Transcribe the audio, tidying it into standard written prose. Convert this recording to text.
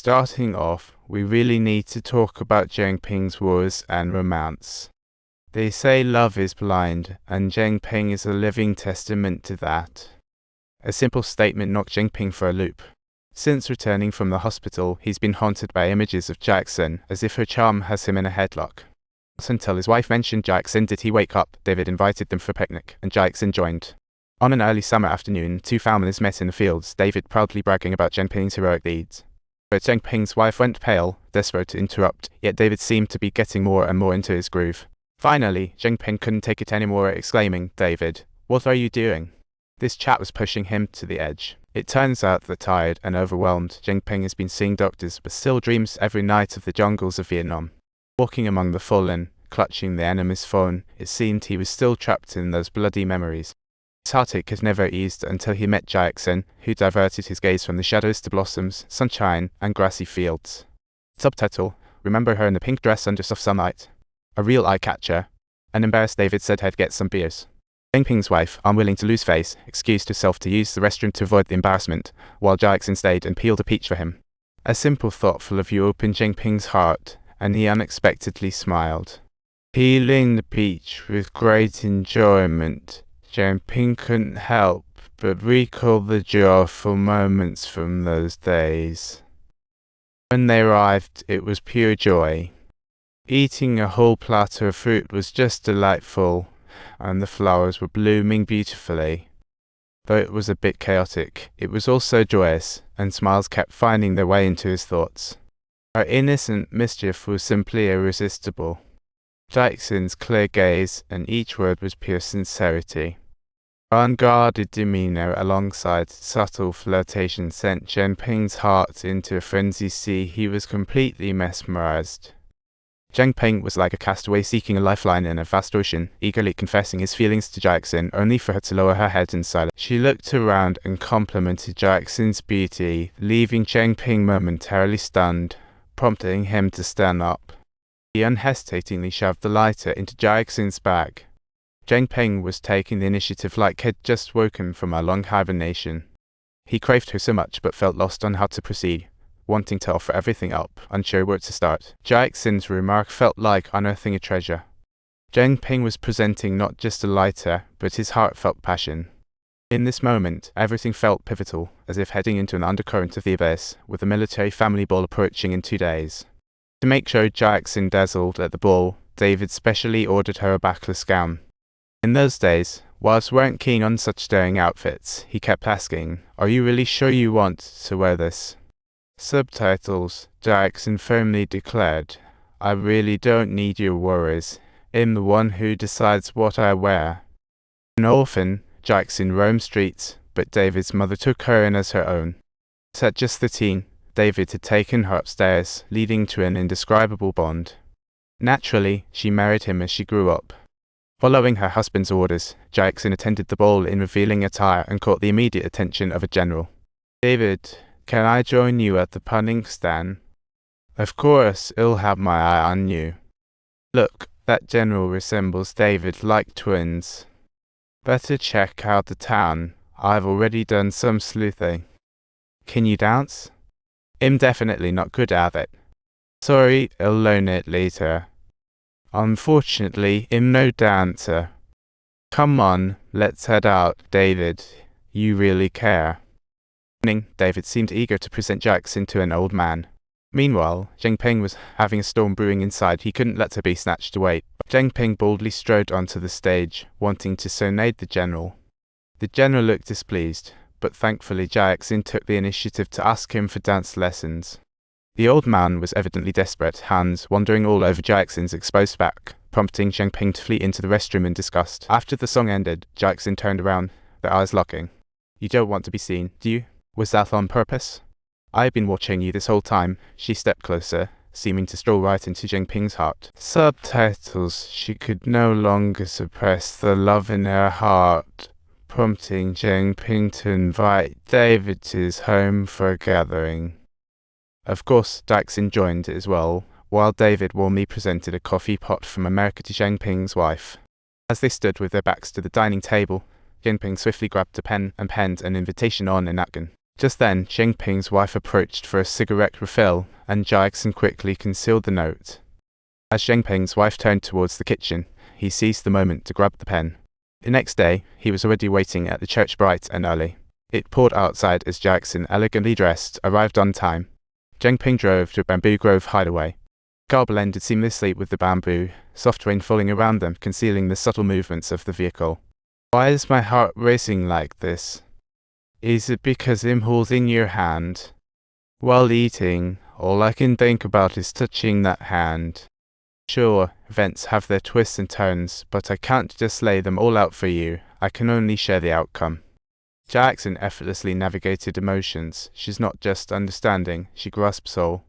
Starting off, we really need to talk about Zheng Ping's wars and romance. They say love is blind, and Zheng Ping is a living testament to that. A simple statement knocked Zheng Ping for a loop. Since returning from the hospital, he's been haunted by images of Jackson, as if her charm has him in a headlock. Until his wife mentioned Jackson did he wake up, David invited them for a picnic, and Jackson joined. On an early summer afternoon, two families met in the fields, David proudly bragging about Zheng Ping's heroic deeds. But Zheng Ping's wife went pale, desperate to interrupt, yet David seemed to be getting more and more into his groove. Finally, Zheng Ping couldn't take it anymore, exclaiming, "David, what are you doing?" This chat was pushing him to the edge. It turns out that tired and overwhelmed, Zheng Ping has been seeing doctors but still dreams every night of the jungles of Vietnam. Walking among the fallen, clutching the enemy's phone, it seemed he was still trapped in those bloody memories. His heartache had never eased until he met Jackson, who diverted his gaze from the shadows to blossoms, sunshine, and grassy fields. Subtitle: Remember her in the pink dress under soft sunlight. A real eye-catcher. An embarrassed David said he'd get some beers. Zheng Ping's wife, unwilling to lose face, excused herself to use the restroom to avoid the embarrassment, while Jackson stayed and peeled a peach for him. A simple thoughtful of you opened Zheng Ping's heart, and he unexpectedly smiled. Peeling the peach with great enjoyment, Zheng Ping couldn't help but recall the joyful moments from those days. When they arrived, it was pure joy. Eating a whole platter of fruit was just delightful, and the flowers were blooming beautifully. Though it was a bit chaotic, it was also joyous, and smiles kept finding their way into his thoughts. Her innocent mischief was simply irresistible. Jackson's clear gaze, and each word was pure sincerity. Her unguarded demeanor alongside subtle flirtation sent Zheng Ping's heart into a frenzy. He was completely mesmerized. Zheng Ping was like a castaway seeking a lifeline in a vast ocean, eagerly confessing his feelings to Jackson, only for her to lower her head in silence. She looked around and complimented Jackson's beauty, leaving Zheng Ping momentarily stunned, prompting him to stand up. He unhesitatingly shoved the lighter into Jackson's bag. Zheng Ping was taking the initiative like he'd just woken from a long hibernation. He craved her so much but felt lost on how to proceed, wanting to offer everything up, unsure where to start. Jackson's remark felt like unearthing a treasure. Zheng Ping was presenting not just a lighter, but his heartfelt passion. In this moment, everything felt pivotal, as if heading into an undercurrent of the abyss, with the military family ball approaching in 2 days. To make sure Jackson dazzled at the ball, David specially ordered her a backless gown. In those days, whilst weren't keen on such daring outfits, he kept asking, "Are you really sure you want to wear this?" Subtitles: Jackson firmly declared, "I really don't need your worries. I'm the one who decides what I wear." An orphan, Jackson roamed streets, but David's mother took her in as her own. At just 13, David had taken her upstairs, leading to an indescribable bond. Naturally, she married him as she grew up. Following her husband's orders, Jackson attended the ball in revealing attire and caught the immediate attention of a general. "David, can I join you at the punning stand?" "Of course, I'll have my eye on you." "Look, that general resembles David like twins." "Better check out the town. I've already done some sleuthing." "Can you dance?" "I'm definitely not good at it." "Sorry, I'll learn it later." "Unfortunately, I'm no dancer." "Come on, let's head out, David. You really care." David seemed eager to present Jackson to an old man. Meanwhile, Zheng Ping was having a storm brewing inside. He couldn't let her be snatched away. Zheng Ping boldly strode onto the stage, wanting to serenade the general. The general looked displeased, but thankfully Jackson took the initiative to ask him for dance lessons. The old man was evidently desperate, hands wandering all over Jackson's exposed back, prompting Zheng Ping to flee into the restroom in disgust. After the song ended, Jackson turned around, their eyes locking. "You don't want to be seen, do you? Was that on purpose?" "I've been watching you this whole time." She stepped closer, seeming to stroll right into Zheng Ping's heart. Subtitles: She could no longer suppress the love in her heart, prompting Zheng Ping to invite David to his home for a gathering. Of course, Jackson joined as well, while David warmly presented a coffee pot from America to Zheng Ping's wife. As they stood with their backs to the dining table, Zheng Ping swiftly grabbed a pen and penned an invitation on a napkin. Just then, Zheng Ping's wife approached for a cigarette refill, and Jackson quickly concealed the note. As Zheng Ping's wife turned towards the kitchen, he seized the moment to grab the pen. The next day, he was already waiting at the church bright and early. It poured outside as Jackson, elegantly dressed, arrived on time. Zheng Ping drove to a bamboo grove hideaway. The car blended seamlessly with the bamboo, soft rain falling around them, concealing the subtle movements of the vehicle. Why is my heart racing like this? Is it because I'm holding your hand? While eating, all I can think about is touching that hand. Sure, events have their twists and turns, but I can't just lay them all out for you. I can only share the outcome. Jackson effortlessly navigated emotions. She's not just understanding, she grasps all.